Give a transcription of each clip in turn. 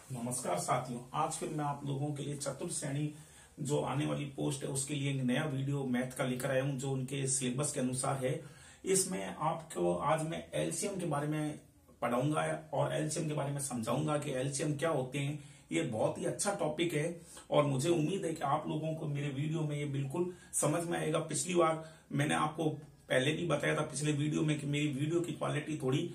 नमस्कार साथियों, आज फिर मैं आप लोगों के लिए चतुर्थ श्रेणी जो आने वाली पोस्ट है उसके लिए एक नया वीडियो मैथ का लेकर आया हूं जो उनके सिलेबस के अनुसार है। इसमें आपको आज मैं एलसीएम के बारे में पढ़ाऊंगा और एलसीएम के बारे में समझाऊंगा कि एलसीएम क्या होते हैं। ये बहुत ही अच्छा टॉपिक है और मुझे उम्मीद है कि आप लोगों को मेरे वीडियो में ये बिल्कुल समझ में आएगा। पिछली बार मैंने आपको पहले भी बताया था पिछले वीडियो में कि मेरी वीडियो की क्वालिटी थोड़ी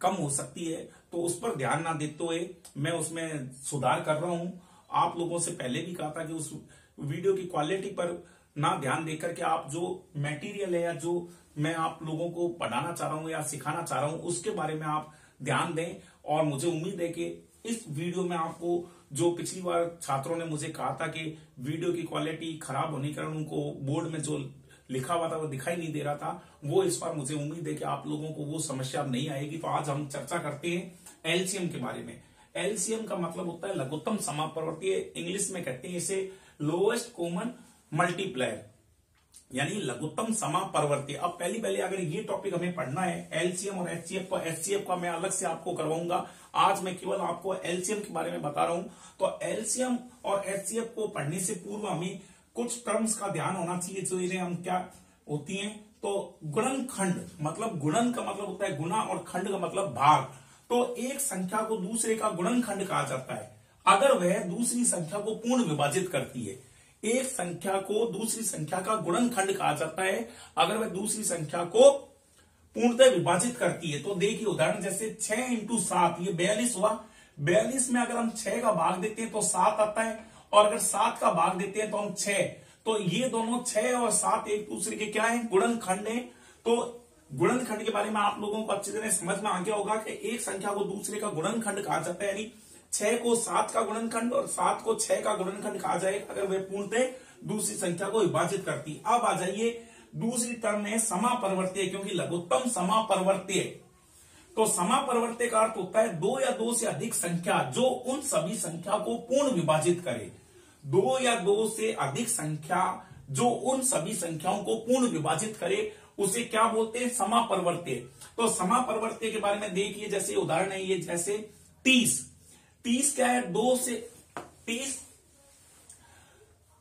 कम हो सकती है, तो उस पर ध्यान ना देते हुए मैं उसमें सुधार कर रहा हूं। आप लोगों से पहले भी कहा था कि उस वीडियो की क्वालिटी पर ना ध्यान देकर के आप जो मटेरियल है या जो मैं आप लोगों को पढ़ाना चाह रहा हूं या सिखाना चाह रहा हूं उसके बारे में आप ध्यान दें। और मुझे उम्मीद है कि इस वीडियो में आपको जो पिछली बार छात्रों ने मुझे कहा था कि वीडियो की क्वालिटी खराब होने के कारण उनको बोर्ड में जो लिखा हुआ था वो दिखाई नहीं दे रहा था, वो इस बार मुझे उम्मीद है कि आप लोगों को वो समस्या अब नहीं आएगी। तो आज हम चर्चा करते हैं एलसीएम के बारे में। एलसीएम का मतलब होता है लघुत्तम समापवर्तीय, इंग्लिश में कहते हैं इसे लोएस्ट कॉमन मल्टीप्लायर, यानी लघुत्तम समापवर्तीय। अब पहले अगर ये टॉपिक हमें पढ़ना है एलसीएम और एचसीएफ का मैं अलग से आपको करवाऊंगा। आज मैं केवल आपको एलसीएम के बारे में बता रहा हूं। तो एलसीएम और एचसीएफ को पढ़ने से पूर्व हमें कुछ टर्म्स का ध्यान होना चाहिए जो इन्हें हम क्या होती हैं। तो गुणनखंड मतलब गुणन का मतलब होता है गुना और खंड का मतलब भाग। तो एक संख्या को दूसरे का गुणनखंड कहा जाता है अगर वह दूसरी संख्या को पूर्ण विभाजित करती है। एक संख्या को दूसरी संख्या का गुणनखंड कहा जाता है अगर वह दूसरी संख्या को पूर्णतः विभाजित करती है। तो देखिए उदाहरण जैसे 6 इंटू 7 ये 42 हुआ। 42 में अगर हम 6 का भाग देते हैं तो 7 आता है और अगर 7 का भाग देते हैं तो हम 6। तो ये दोनों 6 और 7 एक दूसरे के क्या है, गुणनखंड है। तो गुणनखंड के बारे में आप लोगों को अच्छी तरह समझ में आ गया होगा कि एक संख्या को दूसरे का गुणनखंड कहा जाता है, यानी 6 को 7 का गुणनखंड और 7 को 6 का गुणनखंड कहा जाएगा अगर वह पूर्णतः दूसरी संख्या को विभाजित करती। अब आ जाइए दूसरी टर्म है समापवर्तीय, क्योंकि लघुत्तम समापवर्तीय। तो समापवर्तीय का अर्थ होता है दो या दो से अधिक संख्या जो उन सभी संख्या को पूर्ण विभाजित करे। दो या दो से अधिक संख्या जो उन सभी संख्याओं को पूर्ण विभाजित करे उसे क्या बोलते हैं, समापवर्तीय। तो समापवर्तीय के बारे में देखिए, जैसे उदाहरण है ये, जैसे 30 क्या है, 30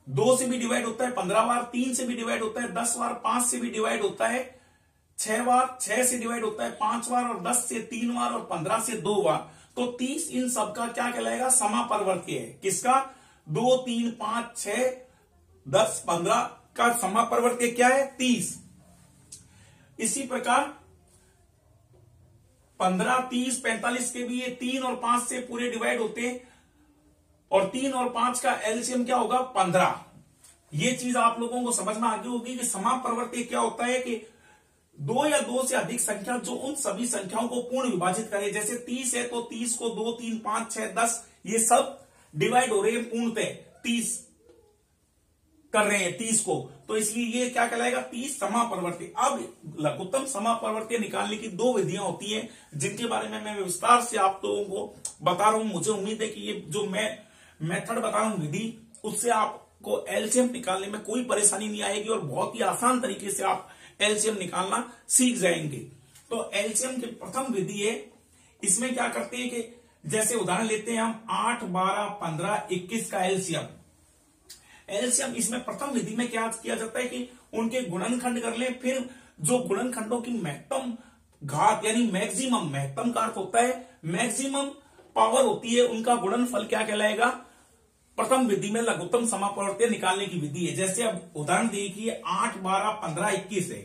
2 से भी डिवाइड होता है 15 बार, 3 से भी डिवाइड होता है 10 बार, 5 से भी डिवाइड होता है 6 बार, 6 से डिवाइड होता है 5 बार और 10 से 3 बार और 15 से 2 बार। तो 30 इन सबका क्या कहलाएगा, समापवर्तीय है। किसका, 2, 3, 5, 6, 10, 15 का समापवर्तीय क्या है, 30। इसी प्रकार 15, 30, 45 के भी ये 3 और 5 से पूरे डिवाइड होते हैं और 3 और 5 का एलसीएम क्या होगा, 15। ये चीज आप लोगों को समझ में आ गई होगी कि समापवर्तीय क्या होता है कि दो या दो से अधिक संख्या जो उन सभी संख्याओं को पूर्ण विभाजित करे। जैसे 30 है तो 30 को 2, 3, 5, 6, 10 ये सब डिवाइड हो रहे हैं पूर्णतः 30 कर रहे हैं 30 को, तो इसलिए ये क्या कहलाएगा, 30 समापवर्तीय। अब लघुत्तम समापवर्तीय निकालने की दो विधियां होती हैं जिनके बारे में मैं विस्तार से आप लोगों को बता रहा हूं। मुझे उम्मीद है कि ये जो मैं मेथड बता रहा हूं विधि, उससे आपको एलसीएम निकालने में कोई परेशानी नहीं आएगी और बहुत ही आसान तरीके से आप एलसीएम निकालना सीख जाएंगे। तो एलसीएम की प्रथम विधि है, इसमें क्या करते हैं कि जैसे उदाहरण लेते हैं हम 8, 12, 15, 21 का एलसीएम। इसमें प्रथम विधि में क्या किया जाता है कि उनके गुणनखंड कर लें, फिर जो गुणनखंडों की महत्तम घात यानी मैक्सिमम, महत्तम का अर्थ होता है मैक्सिमम पावर होती है, उनका गुणनफल क्या कहलाएगा, प्रथम विधि में लघुत्तम समापवर्तीय निकालने की विधि है। जैसे अब उदाहरण देखिए 8, 12, 15, 21 है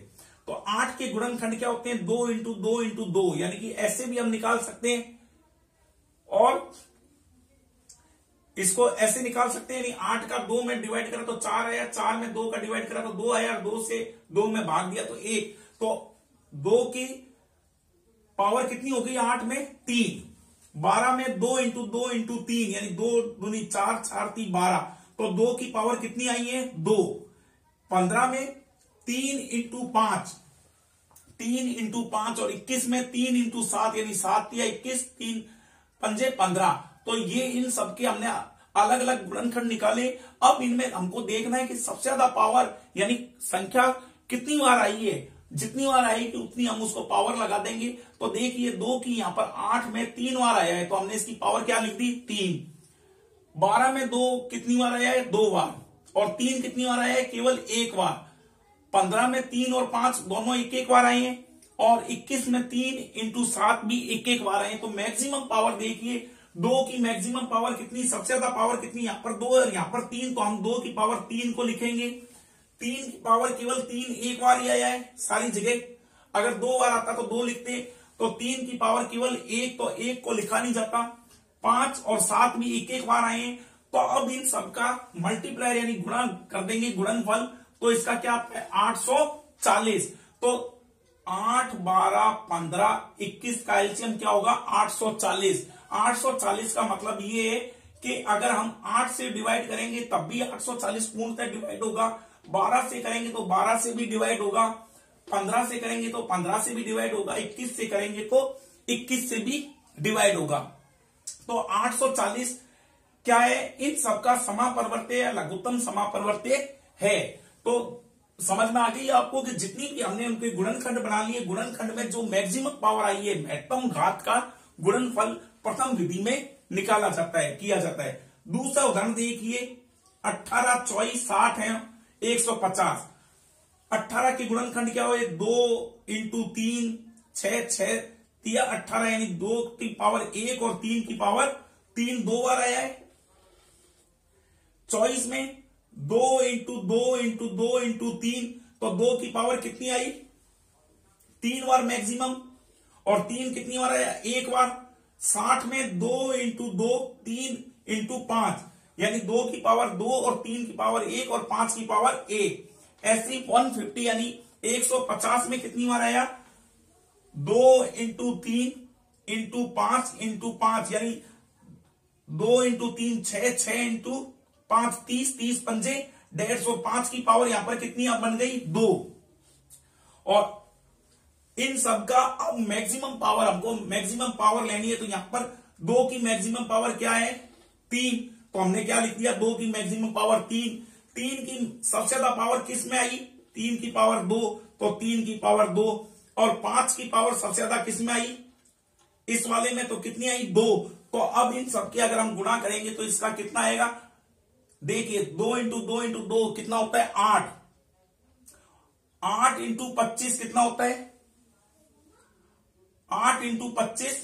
तो 8 के गुणनखंड क्या होते हैं, 2 इंटू 2 इंटू 2, यानी कि ऐसे भी हम निकाल सकते हैं और इसको ऐसे निकाल सकते हैं, यानी 8 का 2 में डिवाइड करा तो 4 आया, 4 में 2 का डिवाइड करा तो 2 आया, 2 से 2 में भाग दिया तो 1। तो 2 की पावर कितनी हो गई 8 में, 3। 12 में 2 इंटू 2 इंटू 3 यानी 2 दूनी 4, 4 3 12, तो 2 की पावर कितनी आई है, 2। 15 में 3 इंटू 5, 3 इंटू 5 और 21 में 3 इंटू 7 यानी 7 या 21, 3 पंजे 15। तो ये इन सबके हमने अलग अलग गुणनखंड निकाले। अब इनमें हमको देखना है कि सबसे ज्यादा पावर यानी संख्या कितनी बार आई है, जितनी बार आएगी उतनी हम उसको पावर लगा देंगे। तो देखिए 2 की यहां पर 8 में 3 बार आया है, तो हमने इसकी पावर क्या लिख दी 3। 12 में 2 कितनी बार आया है 2 बार, और 3 कितनी बार आया है केवल 1 बार। 15 में 3 और 5 दोनों 1-1 बार आए हैं, और 21 में 3 इंटू 7 भी 1-1 बार आए हैं। तो मैक्सिमम पावर देखिए 2 की मैक्सिमम पावर कितनी, सबसे ज्यादा पावर कितनी, यहां पर 2 और यहां पर 3, तो हम 2 की पावर 3 को लिखेंगे। 3 की पावर केवल 3 एक बार ही आया है सारी जगह, अगर 2 बार आता तो 2 लिखते, तो 3 की पावर केवल 1, तो 1 को लिखा नहीं जाता। 5 और 7 भी 1-1 बार आए हैं, तो अब इन सबका मल्टीप्लायर यानी गुणा कर देंगे, गुणनफल। तो इसका क्या आता है 840। तो 8, 12, 15, 21 का एलसीएम क्या होगा 840। 840 का मतलब ये है कि अगर हम 8 से डिवाइड करेंगे तब भी 840 पूर्णतः डिवाइड होगा, 12 से करेंगे तो 12 से भी डिवाइड होगा, 15 से करेंगे तो 15 से भी डिवाइड होगा, 21 से करेंगे तो 21 से भी डिवाइड होगा। तो 840 क्या है, इन सबका समापरिवर्त्य या लघुत्तम समापरिवर्त्य है। तो समझ में आ गई आपको कि जितनी भी हमने उनके गुणनखंड बना लिए, गुणनखंड में जो मैक्सिमम पावर आई है महत्तम घात का गुणनफल प्रथम विधि में निकाला जाता है, किया जाता है। दूसरा उदाहरण देखिए 18, 24, 60 है 150। 18 के गुणनखंड क्या हो 2 इंटू 3 6 6 तिया 18 यानी 2 की पावर 1 और 3 की पावर 3 2 बार आया है। 24 में 2 इंटू 2 इंटू 2 इंटू 3, तो 2 की पावर कितनी आई 3 बार मैक्सिमम, और 3 कितनी बार आया 1 बार। 60 में 2 इंटू 2 3 इंटू 5 यानी 2 की पावर 2 और 3 की पावर 1 और 5 की पावर 1। ऐसी 150 यानी 150 में कितनी बार आया 2 इंटू 3 इंटू 5 इंटू 5 यानी 2 इंटू 3 6 6 इंटू 5 30 30 पंजे 150। की पावर यहां पर कितनी बन गई 2। और इन सबका अब मैक्सिमम पावर, हमको मैक्सिमम पावर लेनी है, तो यहां पर 2 की मैक्सिमम पावर क्या है 3, तो हमने क्या लिख दिया 2 की मैक्सिमम पावर 3। 3 की सबसे ज्यादा पावर किस में आई 3 की पावर 2, तो 3 की पावर 2, और 5 की पावर सबसे ज्यादा किस में आई इस वाले में, तो कितनी आई 2। तो अब इन सबके अगर हम गुणा करेंगे तो इसका कितना आएगा, देखिए 2 इंटू 2 इंटू 2 कितना होता है 8, 8 इंटू 25 कितना होता है 8 इंटू 25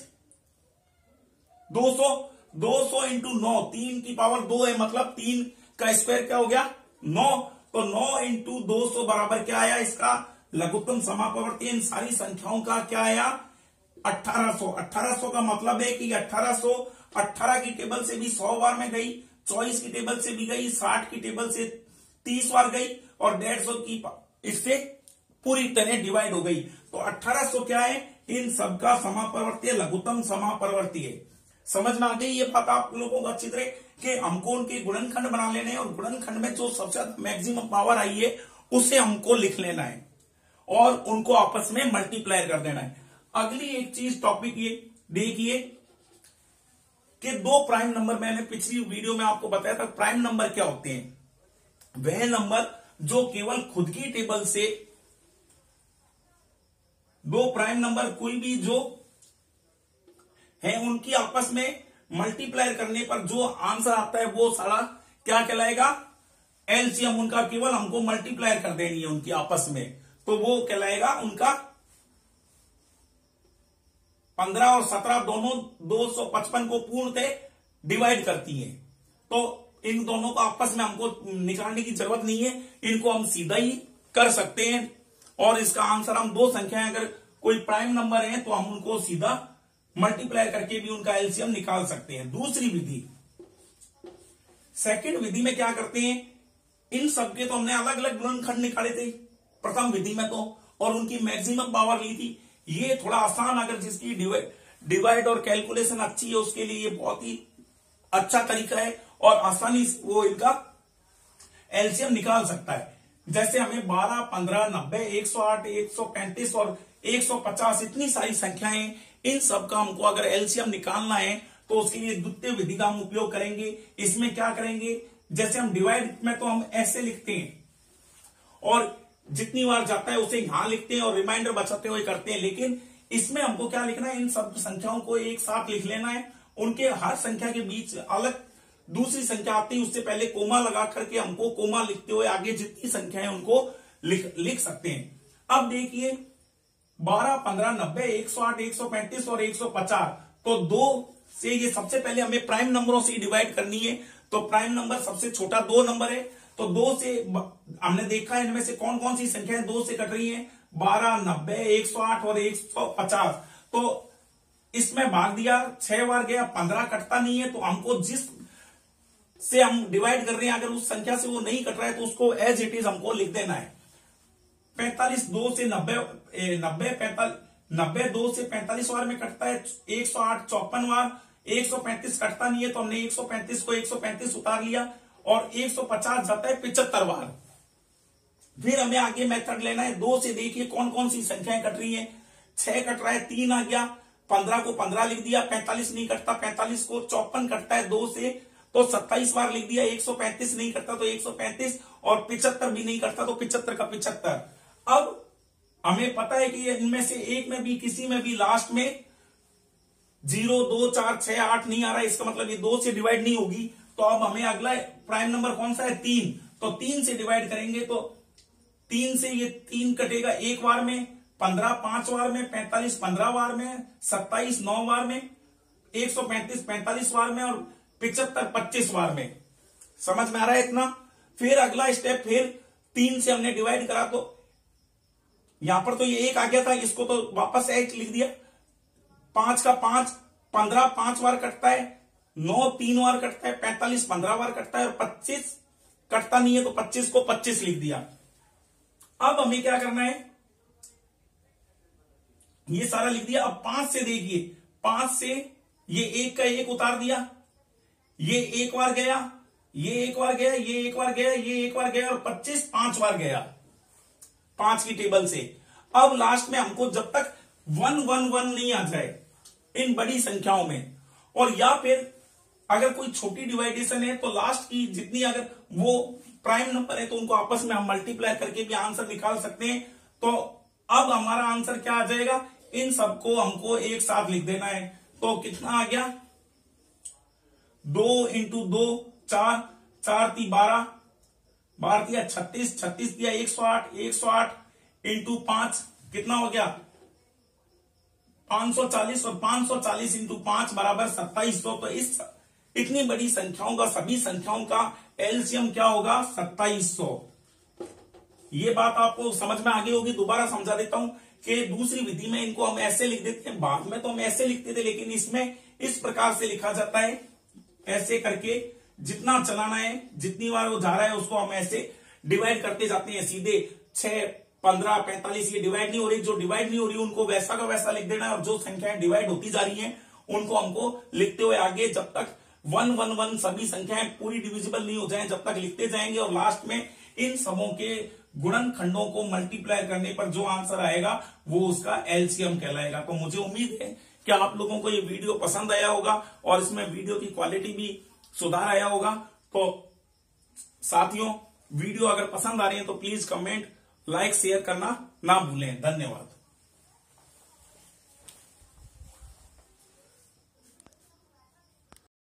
200, 200 इंटू 9 3 की पावर 2 है, मतलब 3 का स्क्वायर क्या हो गया 9, तो 9 इंटू 200 बराबर क्या आया इसका लघुत्तम समापवर्ती। इन सारी संख्याओं का क्या आया 1800। 1800 का मतलब है कि 1800 18 की टेबल से भी 100 बार में गई, 24 की टेबल से भी गई, 60 की टेबल से 30 बार गई, और 150 की इससे पूरी तरह डिवाइड हो गई। तो 1800 क्या है इन सबका समापरिवर्ती लघुत्तम समापरिवर्ती है। समझ में आ गई ये बात आप लोगों को अच्छी तरह कि हमको उनके गुणनखंड बना लेने हैं, और गुणनखंड में जो सबसे मैक्सिमम पावर आई है उसे हमको लिख लेना है और उनको आपस में मल्टीप्लाई कर देना है। अगली एक चीज टॉपिक ये देखिए कि 2 प्राइम नंबर, मैंने पिछली वीडियो में आपको बताया था प्राइम नंबर क्या होते हैं। वह नंबर जो केवल खुद की टेबल से 2 प्राइम नंबर कोई भी जो है उनकी आपस में मल्टीप्लाई करने पर जो आंसर आता है वो सारा क्या कहलाएगा एलसीएम। उनका केवल हमको मल्टीप्लाई कर देनी है उनकी आपस में, तो वो कहलाएगा उनका 15 और 17 दोनों 255 को पूर्णतः डिवाइड करती हैं। तो इन दोनों को आपस में हमको निकालने की जरूरत नहीं है, इनको हम सीधा ही कर सकते हैं। और इसका आंसर हम 2 संख्याएं अगर कोई प्राइम नंबर है तो हम उनको सीधा मल्टीप्लाई करके भी उनका एलसीएम निकाल सकते हैं। दूसरी विधि, सेकंड विधि में क्या करते हैं, इन सबके तो हमने अलग अलग गुणनखंड निकाले थे प्रथम विधि में तो, और उनकी मैक्सिमम पावर ली थी। ये थोड़ा आसान, अगर जिसकी डिवाइड और कैलकुलेशन अच्छी है उसके लिए ये बहुत ही अच्छा तरीका है और आसानी से वो इनका एलसीएम निकाल सकता है। जैसे हमें 12, 15, 90, 108, 135 और 150 इतनी सारी संख्याएं, इन सब का हमको अगर एलसीएम निकालना है तो उसके लिए द्वितीय विधि का हम उपयोग करेंगे। इसमें क्या करेंगे, जैसे हम डिवाइड में तो हम ऐसे लिखते हैं और जितनी बार जाता है उसे यहां लिखते हैं और रिमाइंडर बचाते हुए करते हैं, लेकिन इसमें हमको क्या लिखना है, इन सब संख्याओं को एक साथ लिख लेना है। उनके हर संख्या के बीच अलग दूसरी संख्या आती है, उससे पहले कोमा लगा करके हमको कोमा लिखते हुए आगे जितनी संख्या है उनको लिख सकते हैं। अब देखिए 12, 15, 90, 108, 135 और 150, तो 2 से ये सबसे पहले हमें प्राइम नंबरों से डिवाइड करनी है। तो प्राइम नंबर सबसे छोटा 2 नंबर है, तो 2 से हमने देखा है इनमें से कौन कौन सी संख्याएं 2 से कट रही हैं, 12, 90, 108 और 150। तो इसमें भाग दिया 6 बार गया, 15 कटता नहीं है, तो हमको जिस से हम डिवाइड कर रहे हैं अगर उस संख्या से वो नहीं कट रहा है तो उसको एज इट इज हमको लिख देना है। 45 2 से 90 2 से 45 बार में कटता है, 108 54 बार, 135 कटता नहीं है तो हमने 135 को 135 उतार लिया और 150 जाता है 75 बार। फिर हमें आगे मेथड लेना है, 2 से देखिए कौन कौन सी संख्याएं कट रही हैं। 6 कट रहा है, 3 आ गया, 15 को 15 लिख दिया, 45 नहीं कटता, 45 को 54 कटता है 2 से तो 27 बार लिख दिया, 135 नहीं कटता तो 135 और 75 भी नहीं कटता तो 75 का 75। अब हमें पता है कि इनमें से एक में भी किसी में भी लास्ट में 0, 2, 4, 6, 8 नहीं आ रहा है, इसका मतलब ये 2 से डिवाइड नहीं होगी। तो अब हमें अगला प्राइम नंबर कौन सा है, 3, तो 3 से डिवाइड करेंगे तो 3 से ये 3 कटेगा 1 बार में, 15 5 बार में, 45 15 बार में, 27 9 बार में, 135 45 बार में और 75 25 बार में। समझ में आ रहा है इतना। फिर अगला स्टेप, फिर 3 से हमने डिवाइड करा तो यहां पर तो ये 1 आ गया था, इसको तो वापस 1 लिख दिया। 5 का 5, 15 5 बार कटता है, 9 3 बार कटता है, 45 15 बार कटता है और 25 कटता नहीं है तो 25 को 25 लिख दिया। अब हमें क्या करना है, ये सारा लिख दिया। अब 5 से देखिए, 5 से ये 1 का 1 उतार दिया, ये 1 बार गया, ये 1 बार गया, ये 1 बार गया, ये 1 बार गया और 25 5 बार गया 5 की टेबल से। अब लास्ट में हमको जब तक 1 1 1 नहीं आ जाए इन बड़ी संख्याओं में, और या फिर अगर कोई छोटी डिवाइडेशन है तो लास्ट की जितनी अगर वो प्राइम नंबर है तो उनको आपस में हम मल्टीप्लाई करके भी आंसर निकाल सकते हैं। तो अब हमारा आंसर क्या आ जाएगा, इन सबको हमको एक साथ लिख देना है। तो कितना आ गया, 2 × 2 4, 4 × 12, 12 दिया 36, 36 दिया 108, 108 × 5 कितना हो गया 540 और 540 × 5 बराबर 2700। तो इस इतनी बड़ी संख्याओं का, सभी संख्याओं का एलसीएम क्या होगा 2700। ये बात आपको समझ में आ गई होगी। दोबारा समझा देता हूं कि दूसरी विधि में इनको हम ऐसे लिख देते हैं, बाद में तो हम ऐसे लिखते थे, लेकिन इसमें इस प्रकार से लिखा जाता है, ऐसे करके जितना चलाना है, जितनी बार वो जा रहा है उसको हम ऐसे डिवाइड करते जाते हैं। सीधे 6 15 45 ये डिवाइड नहीं हो रही, जो डिवाइड नहीं हो रही उनको वैसा का वैसा लिख देना है, और जो संख्याएं डिवाइड होती जा रही हैं उनको हमको लिखते हुए आगे जब तक 1 1 1 सभी संख्याएं पूरी डिविजिबल नहीं हो जाए जब तक लिखते जाएंगे, और लास्ट में इन सबों के गुणनखंडों को मल्टीप्लाई करने पर जो आंसर आएगा वो उसका एलसीएम कहलाएगा। तो मुझे उम्मीद है कि आप लोगों को ये वीडियो पसंद आया होगा और इसमें वीडियो की क्वालिटी भी सुधार आया होगा। तो साथियों, वीडियो अगर पसंद आ रही है तो प्लीज कमेंट, लाइक, शेयर करना ना भूलें। धन्यवाद।